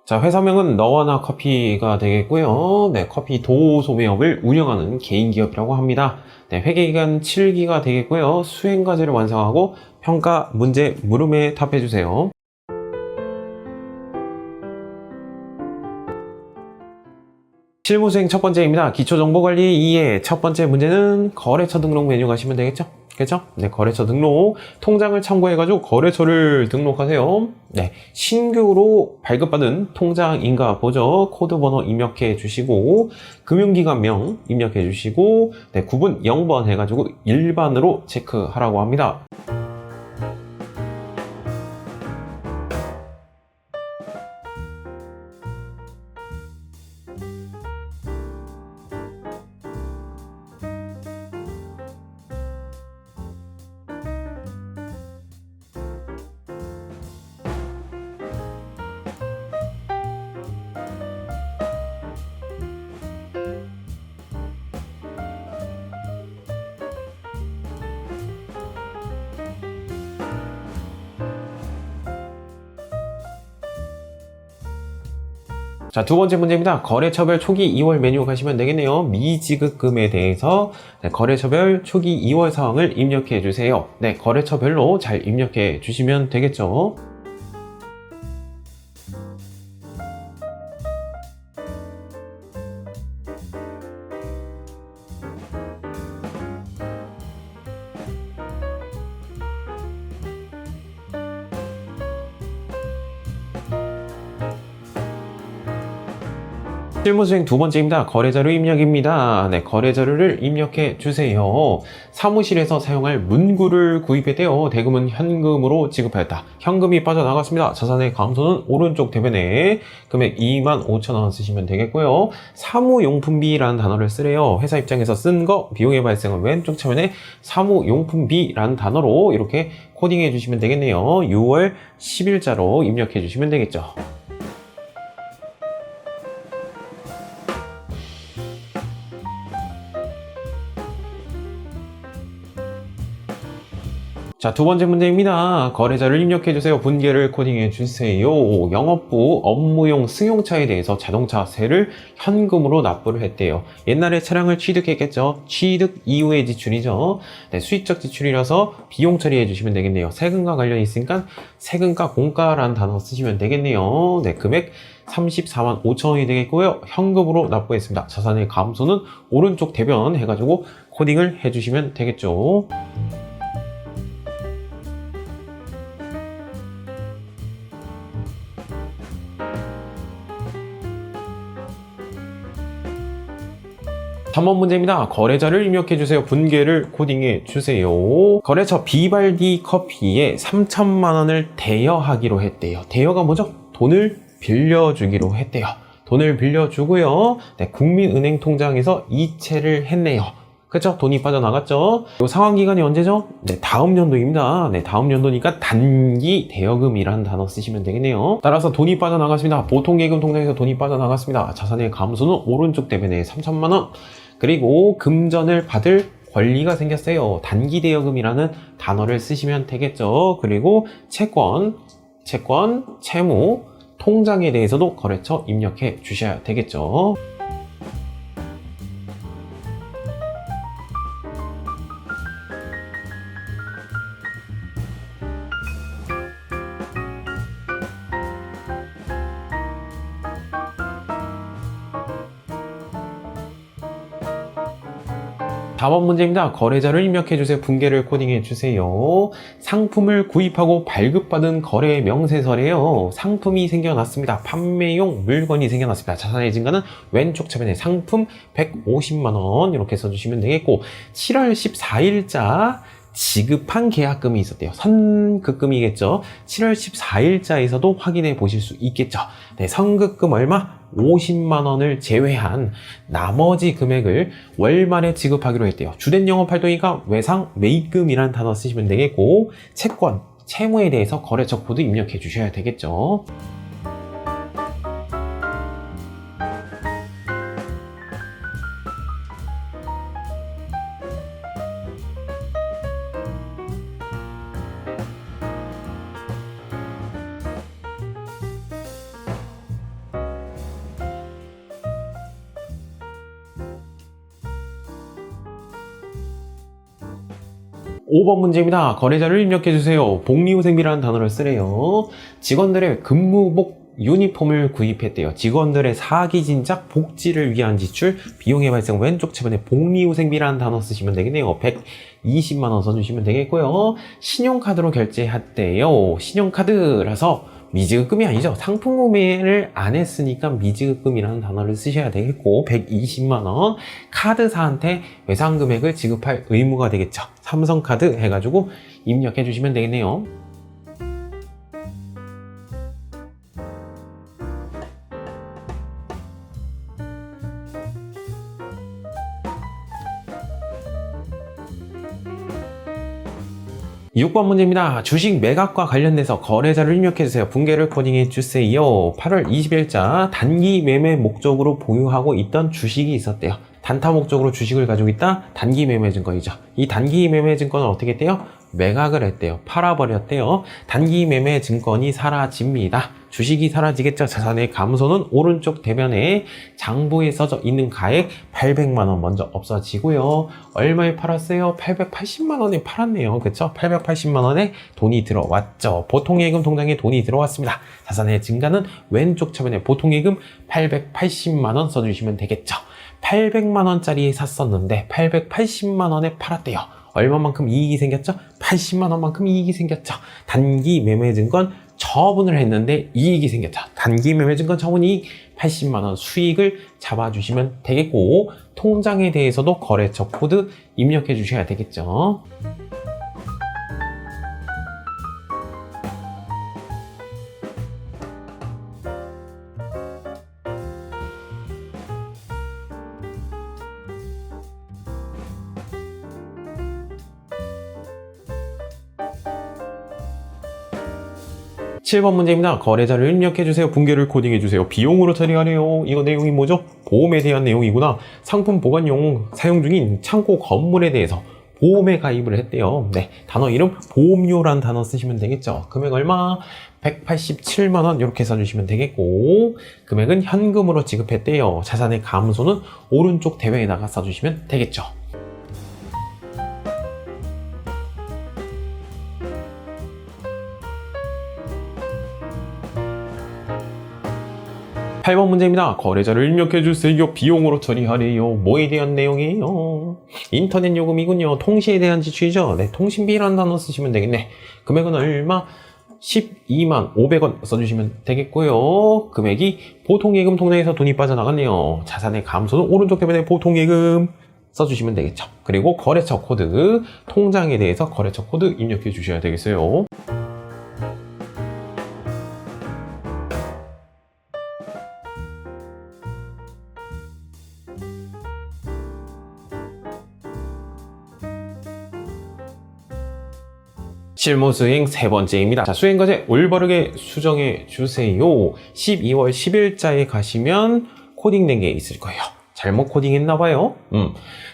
자, 회사명은 너와 나 커피가 되겠고요. 네, 커피 도우 소매업을 운영하는 개인 기업이라고 합니다. 네, 회계기간 7기가 되겠고요. 수행과제를 완성하고 평가 문제 물음에 답해주세요. 실무수행 첫 번째입니다. 기초정보관리 2의 첫 번째 문제는 거래처 등록 메뉴 가시면 되겠죠? 그죠? 네, 거래처 등록. 통장을 참고해가지고 거래처를 등록하세요. 네, 신규로 발급받은 통장인가 보죠. 코드 번호 입력해 주시고, 금융기관명 입력해 주시고, 네, 구분 0번 해가지고 일반으로 체크하라고 합니다. 자, 두 번째 문제입니다. 거래처별 초기 2월 메뉴 가시면 되겠네요. 미지급금에 대해서 네, 거래처별 초기 2월 사항을 입력해 주세요. 네, 거래처별로 잘 입력해 주시면 되겠죠. 실무수행 두 번째입니다. 거래자료 입력입니다. 네, 거래자료를 입력해 주세요. 사무실에서 사용할 문구를 구입했대요. 대금은 현금으로 지급하였다. 현금이 빠져나갔습니다. 자산의 감소는 오른쪽 대변에 금액 25,000원 쓰시면 되겠고요. 사무용품비라는 단어를 쓰래요. 회사 입장에서 쓴 거, 비용의 발생은 왼쪽 차면에 사무용품비라는 단어로 이렇게 코딩해 주시면 되겠네요. 6월 10일자로 입력해 주시면 되겠죠. 자, 두 번째 문제입니다. 거래자를 입력해주세요. 분기를 코딩해주세요. 영업부 업무용 승용차에 대해서 자동차세를 현금으로 납부를 했대요. 옛날에 차량을 취득했겠죠. 취득 이후의 지출이죠. 네, 수익적 지출이라서 비용 처리해주시면 되겠네요. 세금과 관련이 있으니까 세금과 공가라는 단어 쓰시면 되겠네요. 네, 금액 34만 5천원이 되겠고요. 현금으로 납부했습니다. 자산의 감소는 오른쪽 대변 해가지고 코딩을 해주시면 되겠죠. 삼 번 문제입니다. 거래자를 입력해주세요. 분계를 코딩해주세요. 거래처 비발디 커피에 3천만 원을 대여하기로 했대요. 대여가 뭐죠? 돈을 빌려주기로 했대요. 돈을 빌려주고요. 네, 국민은행 통장에서 이체를 했네요. 그쵸? 돈이 빠져나갔죠? 요 상환기간이 언제죠? 네, 다음 연도입니다. 네, 다음 연도니까 단기 대여금이라는 단어 쓰시면 되겠네요. 따라서 돈이 빠져나갔습니다. 보통예금 통장에서 돈이 빠져나갔습니다. 자산의 감소는 오른쪽 대변에 3천만 원. 그리고 금전을 받을 권리가 생겼어요. 단기 대여금이라는 단어를 쓰시면 되겠죠. 그리고 채권, 채무, 통장에 대해서도 거래처 입력해 주셔야 되겠죠. 4번 문제입니다. 거래자를 입력해주세요. 분계를 코딩해주세요. 상품을 구입하고 발급받은 거래 명세서래요. 상품이 생겨났습니다. 판매용 물건이 생겨났습니다. 자산의 증가는 왼쪽 차변에 상품 150만원 이렇게 써주시면 되겠고 7월 14일자 지급한 계약금이 있었대요. 선급금이겠죠. 7월 14일자에서도 확인해 보실 수 있겠죠. 네, 선급금 얼마? 50만원을 제외한 나머지 금액을 월말에 지급하기로 했대요. 주된 영업활동이니까 외상 매입금이라는 단어 쓰시면 되겠고 채권, 채무에 대해서 거래처 코드 입력해 주셔야 되겠죠. 5번 문제입니다. 거래자를 입력해주세요. 복리후생비라는 단어를 쓰래요. 직원들의 근무복 유니폼을 구입했대요. 직원들의 사기 진작 복지를 위한 지출, 비용의 발생 왼쪽 채번에 복리후생비라는 단어 쓰시면 되겠네요. 120만 원 써주시면 되겠고요. 신용카드로 결제했대요. 신용카드라서 미지급금이 아니죠. 상품 구매를 안 했으니까 미지급금이라는 단어를 쓰셔야 되겠고, 120만 원 카드사한테 외상 금액을 지급할 의무가 되겠죠. 삼성카드 해가지고 입력해 주시면 되겠네요. 6번 문제입니다. 주식 매각과 관련돼서 거래자를 입력해주세요. 분계를 코딩해주세요. 8월 20일자 단기 매매 목적으로 보유하고 있던 주식이 있었대요. 단타 목적으로 주식을 가지고 있다? 단기 매매 증권이죠. 이 단기 매매 증권을 어떻게 했대요? 매각을 했대요. 팔아버렸대요. 단기 매매 증권이 사라집니다. 주식이 사라지겠죠. 자산의 감소는 오른쪽 대변에 장부에 써져 있는 가액 800만원 먼저 없어지고요. 얼마에 팔았어요? 880만원에 팔았네요. 그쵸? 880만원에 돈이 들어왔죠. 보통예금 통장에 돈이 들어왔습니다. 자산의 증가는 왼쪽 차변에 보통예금 880만원 써주시면 되겠죠. 800만원짜리 샀었는데 880만원에 팔았대요. 얼마만큼 이익이 생겼죠? 80만원만큼 이익이 생겼죠. 단기 매매증권 처분을 했는데 이익이 생겼죠. 단기 매매증권 처분 이익 80만원 수익을 잡아주시면 되겠고, 통장에 대해서도 거래처 코드 입력해 주셔야 되겠죠. 7번 문제입니다. 거래자를 입력해주세요. 분계를 코딩해주세요. 비용으로 처리하래요. 이거 내용이 뭐죠? 보험에 대한 내용이구나. 상품 보관용 사용 중인 창고 건물에 대해서 보험에 가입을 했대요. 네, 단어 이름 보험료라는 단어 쓰시면 되겠죠. 금액 얼마? 187만원 이렇게 써주시면 되겠고, 금액은 현금으로 지급했대요. 자산의 감소는 오른쪽 대변에다가 써주시면 되겠죠. 8번 문제입니다. 거래자를 입력해주세요. 비용으로 처리하래요. 뭐에 대한 내용이에요? 인터넷 요금이군요. 통시에 대한 지출이죠. 네, 통신비라는 단어 쓰시면 되겠네. 금액은 얼마? 12만 500원 써주시면 되겠고요. 금액이 보통예금 통장에서 돈이 빠져나갔네요. 자산의 감소는 오른쪽 대변에 보통예금 써주시면 되겠죠. 그리고 거래처 코드, 통장에 대해서 거래처 코드 입력해 주셔야 되겠어요. 7모 수행 세 번째입니다. 자, 수행과제 올바르게 수정해 주세요. 12월 10일자에 가시면 코딩된 게 있을 거예요. 잘못 코딩했나봐요.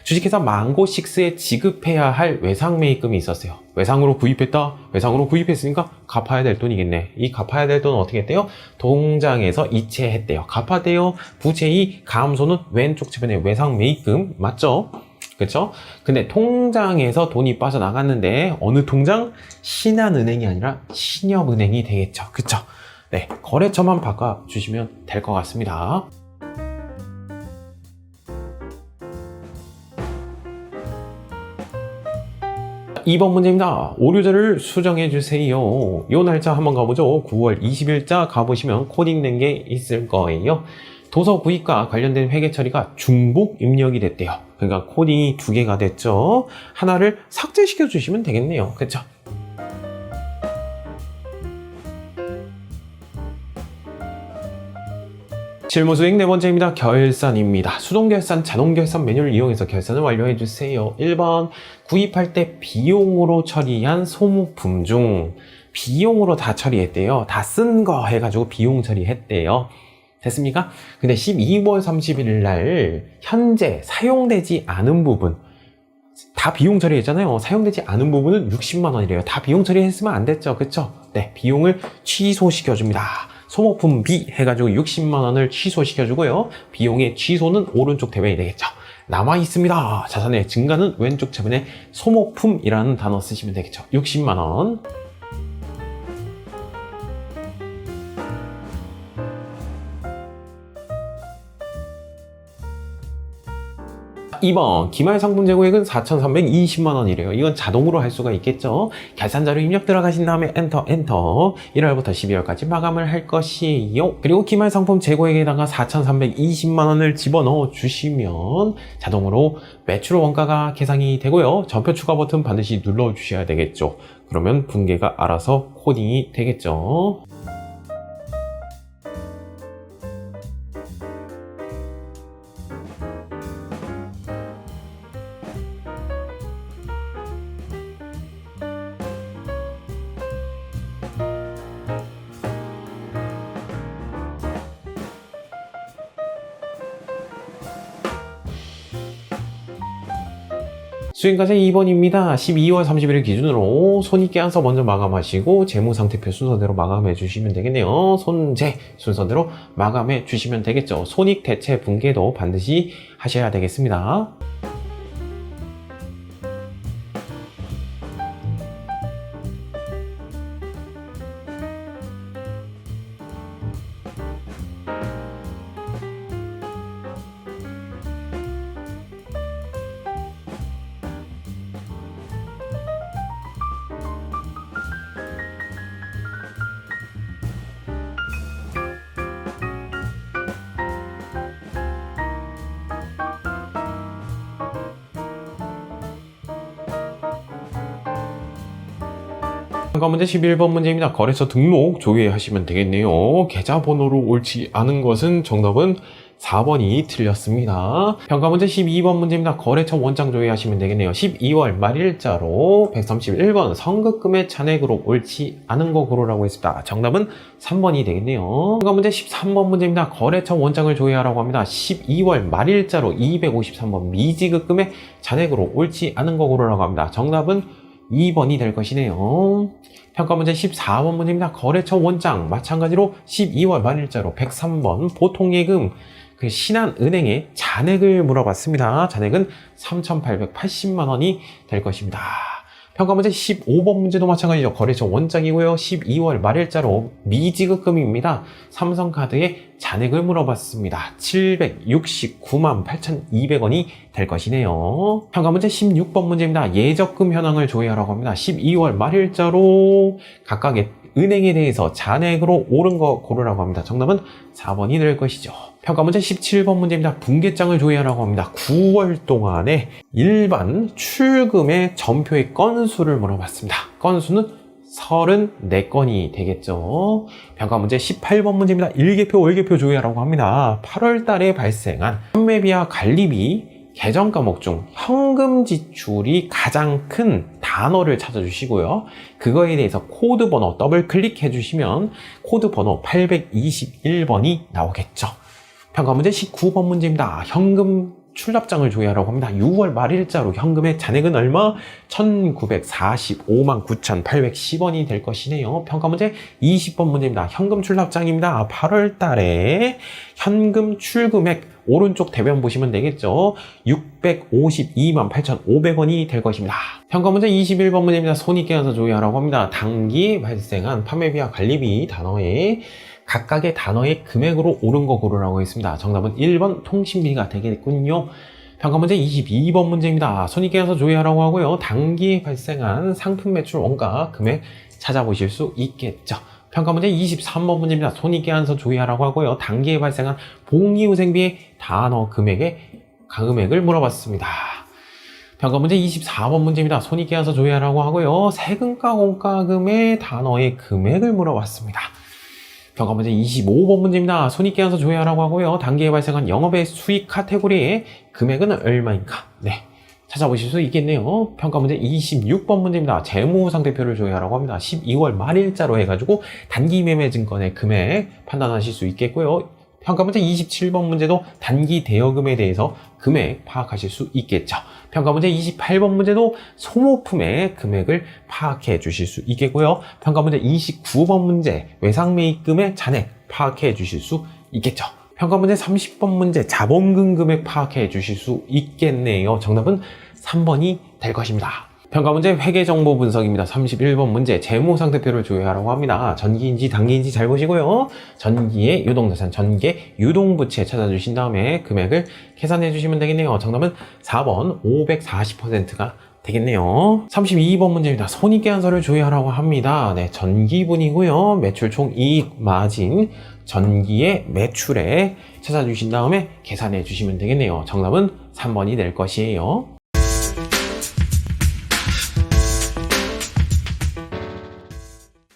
주식회사 망고식스에 지급해야 할 외상매입금이 있었어요. 외상으로 구입했다? 외상으로 구입했으니까 갚아야 될 돈이겠네. 이 갚아야 될 돈은 어떻게 했대요? 통장에서 이체했대요. 갚아대요. 부채의 감소는 왼쪽 측면에 외상매입금 맞죠? 그쵸? 근데 통장에서 돈이 빠져나갔는데 어느 통장? 신한은행이 아니라 신협은행이 되겠죠. 그쵸? 네, 거래처만 바꿔주시면 될 것 같습니다. 2번 문제입니다. 오류자를 수정해 주세요. 이 날짜 한번 가보죠. 9월 20일자 가보시면 코딩된 게 있을 거예요. 도서 구입과 관련된 회계 처리가 중복 입력이 됐대요. 그러니까 코딩이 두 개가 됐죠. 하나를 삭제시켜 주시면 되겠네요. 그렇죠? 실무 수행 네 번째입니다. 결산입니다. 수동결산, 자동결산 메뉴를 이용해서 결산을 완료해 주세요. 1번 구입할 때 비용으로 처리한 소모품 중 비용으로 다 처리했대요. 다 쓴 거 해가지고 비용 처리했대요. 됐습니까? 근데 12월 31일 날 현재 사용되지 않은 부분 다 비용 처리했잖아요. 사용되지 않은 부분은 60만 원이래요. 다 비용 처리했으면 안 됐죠. 그쵸? 네, 비용을 취소시켜 줍니다. 소모품 B 해가지고 60만 원을 취소시켜 주고요. 비용의 취소는 오른쪽 대변이 되겠죠. 남아 있습니다. 자산의 증가는 왼쪽 차변에 소모품이라는 단어 쓰시면 되겠죠. 60만 원. 2번 기말 상품 재고액은 4,320만 원이래요. 이건 자동으로 할 수가 있겠죠. 계산자료 입력 들어가신 다음에 엔터 1월부터 12월까지 마감을 할 것이에요. 그리고 기말 상품 재고액에다가 4,320만 원을 집어넣어 주시면 자동으로 매출 원가가 계산이 되고요. 전표 추가 버튼 반드시 눌러 주셔야 되겠죠. 그러면 분계가 알아서 코딩이 되겠죠. 수행과제 2번입니다. 12월 31일 기준으로 손익계산서 먼저 마감하시고 재무상태표 순서대로 마감해 주시면 되겠네요. 손재 순서대로 마감해 주시면 되겠죠. 손익 대체 분계도 반드시 하셔야 되겠습니다. 참가 문제 11번 문제입니다. 거래처 등록 조회하시면 되겠네요. 계좌번호로 옳지 않은 것은 정답은 4번이 틀렸습니다. 평가 문제 12번 문제입니다. 거래처 원장 조회하시면 되겠네요. 12월 말일자로 131번 선급금의 잔액으로 옳지 않은 거 고르라고 했습니다. 정답은 3번이 되겠네요. 평가 문제 13번 문제입니다. 거래처 원장을 조회하라고 합니다. 12월 말일자로 253번 미지급금의 잔액으로 옳지 않은 거 고르라고 합니다. 정답은 2번이 될 것이네요. 평가 문제 14번 문제입니다. 거래처 원장 마찬가지로 12월 말일자로 103번 보통예금 그 신한은행의 잔액을 물어봤습니다. 잔액은 3,880만 원이 될 것입니다. 평가 문제 15번 문제도 마찬가지죠. 거래처 원장이고요. 12월 말일자로 미지급금입니다. 삼성카드의 잔액을 물어봤습니다. 769만 8,200원이 될 것이네요. 평가 문제 16번 문제입니다. 예적금 현황을 조회하라고 합니다. 12월 말일자로 각각의 은행에 대해서 잔액으로 옳은 거 고르라고 합니다. 정답은 4번이 될 것이죠. 평가 문제 17번 문제입니다. 분계장을 조회하라고 합니다. 9월 동안에 일반 출금의 전표의 건수를 물어봤습니다. 건수는 34건이 되겠죠. 평가 문제 18번 문제입니다. 일개표, 월개표 조회하라고 합니다. 8월 달에 발생한 판매비와 관리비 계정 과목 중 현금 지출이 가장 큰 단어를 찾아주시고요. 그거에 대해서 코드 번호 더블 클릭해 주시면 코드 번호 821번이 나오겠죠. 평가 문제 19번 문제입니다. 현금 출납장을 조회하라고 합니다. 6월 말일자로 현금의 잔액은 얼마? 1,945만 9,810원이 될 것이네요. 평가 문제 20번 문제입니다. 현금 출납장입니다. 8월 달에 현금 출금액 오른쪽 대변 보시면 되겠죠. 652만 8,500원이 될 것입니다. 평가 문제 21번 문제입니다. 손익계산서 조회하라고 합니다. 당기에 발생한 판매비와 관리비 단어에 각각의 단어의 금액으로 옳은 거 고르라고 했습니다. 정답은 1번 통신비가 되겠군요. 평가 문제 22번 문제입니다. 손익계산서 조회하라고 하고요. 당기에 발생한 상품 매출 원가 금액 찾아보실 수 있겠죠. 평가 문제 23번 문제입니다. 손익계산서 조회하라고 하고요. 단기에 발생한 복리후생비의 단어 금액을 물어봤습니다. 평가 문제 24번 문제입니다. 손익계산서 조회하라고 하고요. 세금과 공과금의 단어의 금액을 물어봤습니다. 평가 문제 25번 문제입니다. 손익계산서 조회하라고 하고요. 단기에 발생한 영업의 수익 카테고리의 금액은 얼마인가? 네, 찾아보실 수 있겠네요. 평가 문제 26번 문제입니다. 재무상태표를 조회하라고 합니다. 12월 말일자로 해가지고 단기 매매 증권의 금액 판단하실 수 있겠고요. 평가 문제 27번 문제도 단기 대여금에 대해서 금액 파악하실 수 있겠죠. 평가 문제 28번 문제도 소모품의 금액을 파악해 주실 수 있겠고요. 평가 문제 29번 문제 외상매입금의 잔액 파악해 주실 수 있겠죠. 평가 문제 30번 문제 자본금 금액 파악해 주실 수 있겠네요. 정답은 3번이 될 것입니다. 평가 문제 회계 정보 분석입니다. 31번 문제 재무 상태표를 조회하라고 합니다. 전기인지 단기인지 잘 보시고요. 전기의 유동자산, 전기의 유동부채 찾아주신 다음에 금액을 계산해 주시면 되겠네요. 정답은 4번 540%가 되겠네요. 32번 문제입니다. 손익계산서를 조회하라고 합니다. 네, 전기분이고요. 매출 총 이익 마진, 전기의 매출에 찾아주신 다음에 계산해 주시면 되겠네요. 정답은 3번이 될 것이에요.